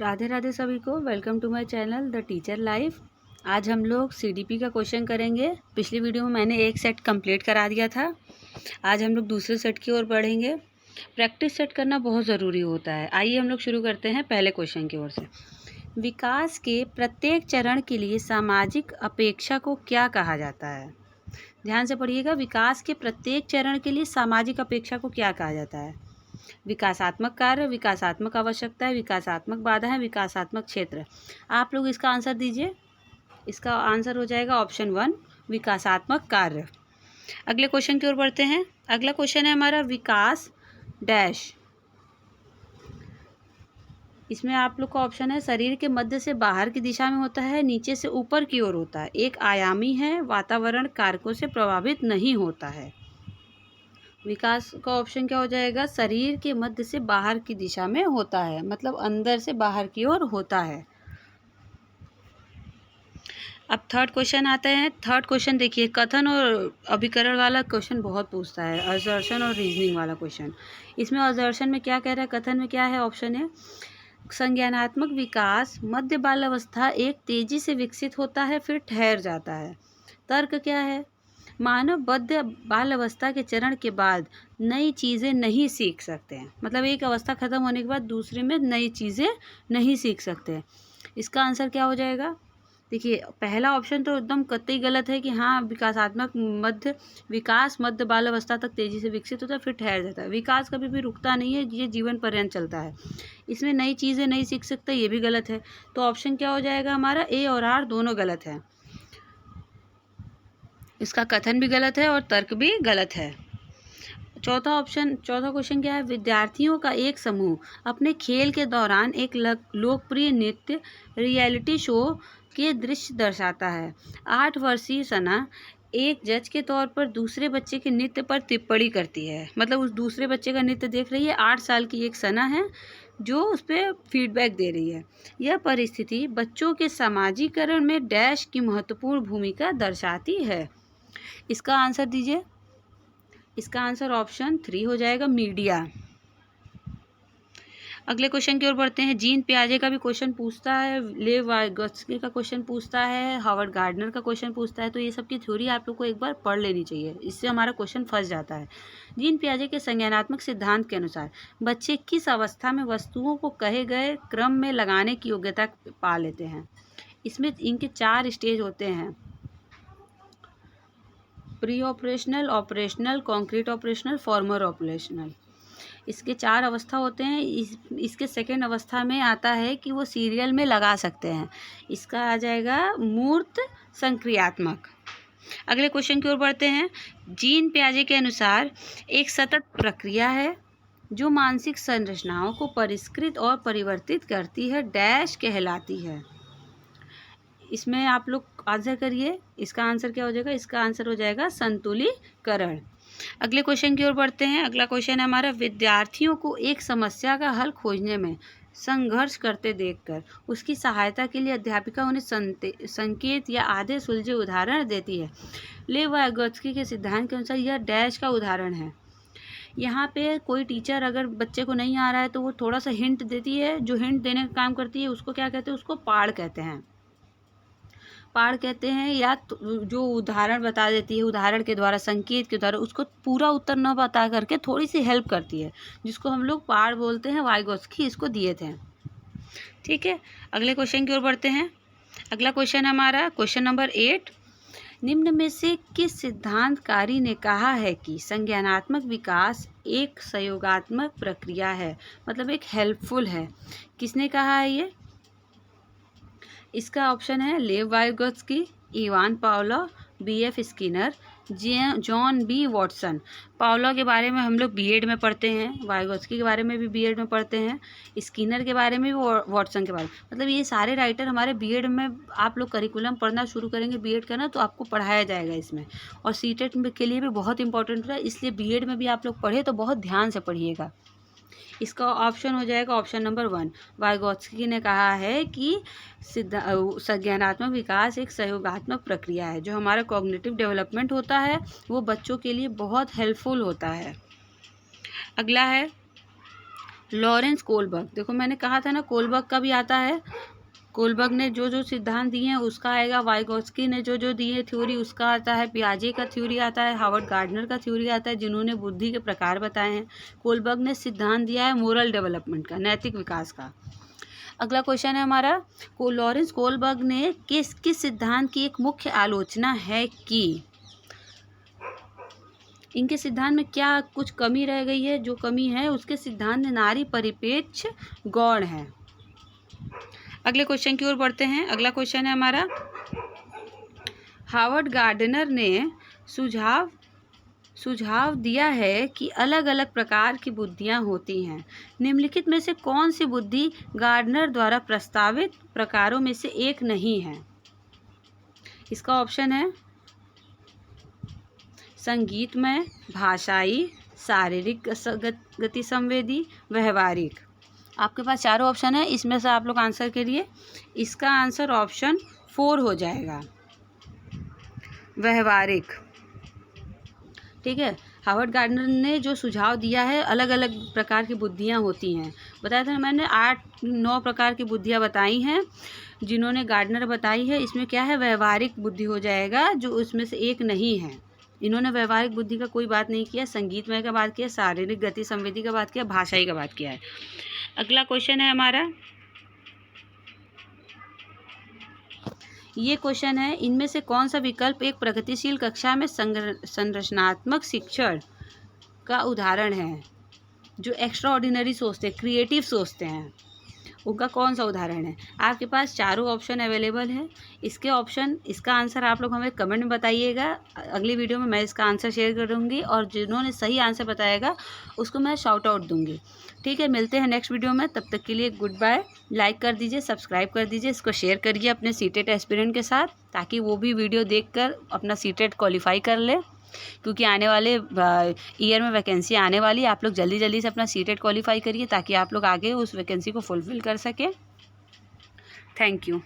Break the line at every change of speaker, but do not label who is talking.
राधे राधे सभी को। Welcome to my channel the teacher life. आज हम लोग सीडीपी का क्वेश्चन करेंगे। पिछली वीडियो में मैंने एक सेट कंप्लीट करा दिया था। आज हम लोग दूसरे सेट की ओर बढ़ेंगे। प्रैक्टिस सेट करना बहुत ज़रूरी होता है। आइए हम लोग शुरू करते हैं पहले क्वेश्चन की ओर से। विकास के प्रत्येक चरण के लिए सामाजिक अपेक्षा को क्या कहा जाता है? ध्यान से पढ़िएगा। विकास के प्रत्येक चरण के लिए सामाजिक अपेक्षा को क्या कहा जाता है? विकासात्मक कार्य, विकासात्मक आवश्यकता है, विकासात्मक बाधा है, विकासात्मक क्षेत्र। आप लोग इसका आंसर दीजिए। इसका आंसर हो जाएगा ऑप्शन 1, विकासात्मक कार्य। अगले क्वेश्चन की ओर बढ़ते हैं। अगला क्वेश्चन है हमारा विकास डैश। इसमें आप लोग का ऑप्शन है शरीर के मध्य से बाहर की दिशा में होता है, नीचे से ऊपर की ओर होता है, एक आयामी है, वातावरण कारकों से प्रभावित नहीं होता है। विकास का ऑप्शन क्या हो जाएगा? शरीर के मध्य से बाहर की दिशा में होता है, मतलब अंदर से बाहर की ओर होता है। अब थर्ड क्वेश्चन आते हैं। थर्ड क्वेश्चन देखिए, कथन और अभिकरण वाला क्वेश्चन बहुत पूछता है, असर्शन और रीजनिंग वाला क्वेश्चन। इसमें असर्शन में क्या कह रहा है, कथन में क्या है? ऑप्शन है संज्ञानात्मक विकास मध्य बाल अवस्था एक तेजी से विकसित होता है फिर ठहर जाता है। तर्क क्या है? मानव मध्य बाल अवस्था के चरण के बाद नई चीज़ें नहीं सीख सकते हैं, मतलब एक अवस्था खत्म होने के बाद दूसरे में नई चीज़ें नहीं सीख सकते। इसका आंसर क्या हो जाएगा? देखिए, पहला ऑप्शन तो एकदम कतई गलत है कि हाँ विकासात्मक विकास मध्य बाल अवस्था तक तेजी से विकसित होता है फिर ठहर जाता है। विकास कभी भी रुकता नहीं है, ये जीवन पर्यंत चलता है। इसमें नई चीज़ें नहीं सीख सकते, ये भी गलत है। तो ऑप्शन क्या हो जाएगा हमारा? ए और आर दोनों गलत है। इसका कथन भी गलत है और तर्क भी गलत है। चौथा क्वेश्चन क्या है? विद्यार्थियों का एक समूह अपने खेल के दौरान एक लोकप्रिय नृत्य रियलिटी शो के दृश्य दर्शाता है। 8 वर्षीय सना एक जज के तौर पर दूसरे बच्चे के नृत्य पर टिप्पणी करती है, मतलब उस दूसरे बच्चे का नृत्य देख रही है। 8 साल की एक सना है जो उस पर फीडबैक दे रही है। यह परिस्थिति बच्चों के समाजीकरण में डैश की महत्वपूर्ण भूमिका दर्शाती है। इसका आंसर दीजिए। इसका आंसर ऑप्शन 3 हो जाएगा, मीडिया। अगले क्वेश्चन की ओर बढ़ते हैं। जीन पियाजे का भी क्वेश्चन पूछता है, लेव वाइगोत्स्की का क्वेश्चन पूछता है, हार्वर्ड गार्डनर का क्वेश्चन पूछता है। तो ये सब की थ्योरी आप लोग को एक बार पढ़ लेनी चाहिए, इससे हमारा क्वेश्चन फंस जाता है। जीन पियाजे के संज्ञानात्मक सिद्धांत के अनुसार बच्चे किस अवस्था में वस्तुओं को कहे गए क्रम में लगाने की योग्यता पा लेते हैं? इसमें इनके 4 स्टेज होते हैं, pre operational, operational, concrete operational, farmer operational. इसके 4 अवस्था होते हैं। इसके सेकेंड अवस्था में आता है कि वो सीरियल में लगा सकते हैं। इसका आ जाएगा मूर्त संक्रियात्मक। अगले क्वेश्चन की ओर बढ़ते हैं। जीन पियाजे के अनुसार एक सतत प्रक्रिया है जो मानसिक संरचनाओं को परिष्कृत और परिवर्तित करती है, डैश कहलाती है। इसमें आप लोग आंसर करिए। इसका आंसर क्या हो जाएगा? इसका आंसर हो जाएगा संतुलीकरण। अगले क्वेश्चन की ओर बढ़ते हैं। अगला क्वेश्चन है हमारा, विद्यार्थियों को एक समस्या का हल खोजने में संघर्ष करते देखकर उसकी सहायता के लिए अध्यापिका उन्हें संकेत या आधे सुलझे उदाहरण देती है। लेव वाइगोत्स्की के सिद्धांत के अनुसार यह डैश का उदाहरण है। यहाँ पे कोई टीचर अगर बच्चे को नहीं आ रहा है तो वो थोड़ा सा हिंट देती है। जो हिंट देने का काम करती है उसको क्या कहते हैं? उसको पाड़ कहते हैं। पाड़ कहते हैं, या जो उदाहरण बता देती है, उदाहरण के द्वारा, संकेत के द्वारा उसको पूरा उत्तर न बता करके थोड़ी सी हेल्प करती है, जिसको हम लोग पाड़ बोलते हैं। वाइगोत्स्की इसको दिए थे। ठीक है, अगले क्वेश्चन की ओर बढ़ते हैं। अगला क्वेश्चन हमारा क्वेश्चन नंबर 8। निम्न में से किस सिद्धांतकारी ने कहा है कि संज्ञानात्मक विकास एक सहयोगात्मक प्रक्रिया है, मतलब एक हेल्पफुल है? किसने कहा है ये? इसका ऑप्शन है Lev Vygotsky, Ivan Pavlov, B.F. Skinner, John B Watson. Pavlov के बारे में हम लोग बीएड में पढ़ते हैं, वाइगोत्स्की के बारे में भी बीएड में पढ़ते हैं, स्किनर के बारे में भी, वॉटसन के बारे में। मतलब ये सारे राइटर हमारे बीएड में, आप लोग करिकुलम पढ़ना शुरू करेंगे बीएड करना तो आपको पढ़ाया जाएगा इसमें। और सीटेट के लिए भी बहुत इंपॉर्टेंट है, इसलिए बीएड में भी आप लोग पढ़े तो बहुत ध्यान से पढ़िएगा। इसका ऑप्शन हो जाएगा ऑप्शन नंबर 1। वाइगोत्स्की ने कहा है कि संज्ञानात्मक विकास एक सहयोगात्मक प्रक्रिया है, जो हमारा कॉग्निटिव डेवलपमेंट होता है वो बच्चों के लिए बहुत हेल्पफुल होता है। अगला है लॉरेंस कोलबर्ग, देखो मैंने कहा था ना कोलबर्ग का भी आता है, कोलबर्ग ने जो जो सिद्धांत दिए हैं उसका आएगा, वाइगोत्स्की ने जो जो दिए थ्योरी उसका आता है, पियाजे का थ्योरी आता है, हार्वर्ड गार्डनर का थ्योरी आता है जिन्होंने बुद्धि के प्रकार बताए हैं। कोलबर्ग ने सिद्धांत दिया है मोरल डेवलपमेंट का, नैतिक विकास का। अगला क्वेश्चन है हमारा, लॉरेंस कोलबर्ग ने किस किस सिद्धांत की एक मुख्य आलोचना है कि इनके सिद्धांत में क्या कुछ कमी रह गई है, जो कमी है उसके सिद्धांत में नारी परिपेक्ष गौण है। अगले क्वेश्चन की ओर बढ़ते हैं। अगला क्वेश्चन है हमारा, हार्वर्ड गार्डनर ने सुझाव दिया है कि अलग अलग प्रकार की बुद्धियां होती हैं। निम्नलिखित में से कौन सी बुद्धि गार्डनर द्वारा प्रस्तावित प्रकारों में से एक नहीं है? इसका ऑप्शन है संगीतमय, भाषाई, शारीरिक गति संवेदी, व्यवहारिक। आपके पास चारों ऑप्शन है, इसमें से आप लोग आंसर करिए। इसका आंसर ऑप्शन 4 हो जाएगा, व्यवहारिक। ठीक है, हार्वर्ड गार्डनर ने जो सुझाव दिया है अलग अलग प्रकार की बुद्धियां होती हैं, बताया था मैंने 8-9 प्रकार की बुद्धियां बताई हैं जिन्होंने गार्डनर बताई है। इसमें क्या है, व्यवहारिक बुद्धि हो जाएगा, जो उसमें से एक नहीं है। इन्होंने व्यवहारिक बुद्धि का कोई बात नहीं किया, संगीतमय का बात किया, शारीरिक गति संवेदी का बात किया, भाषाई का बात किया है। अगला क्वेश्चन है हमारा, ये क्वेश्चन है, इनमें से कौन सा विकल्प एक प्रगतिशील कक्षा में संरचनात्मक शिक्षण का उदाहरण है? जो एक्स्ट्रा ऑर्डिनरी सोचते हैं, क्रिएटिव सोचते हैं, उनका कौन सा उदाहरण है? आपके पास चारों ऑप्शन अवेलेबल है। इसका आंसर आप लोग हमें कमेंट में बताइएगा। अगली वीडियो में मैं इसका आंसर शेयर करूँगी और जिन्होंने सही आंसर बताएगा उसको मैं शाउट आउट दूँगी। ठीक है, मिलते हैं नेक्स्ट वीडियो में, तब तक के लिए गुड बाय। लाइक कर दीजिए, सब्सक्राइब कर दीजिए, इसको शेयर करिए अपने सीटेट एस्पिरेंट के साथ, ताकि वो भी वीडियो देखकर अपना सीटेट क्वालिफाई कर ले, क्योंकि आने वाले ईयर में वैकेंसी आने वाली है। आप लोग जल्दी जल्दी से अपना सीटेट क्वालिफाई करिए ताकि आप लोग आगे उस वैकेंसी को फुलफिल कर सकें। Thank you.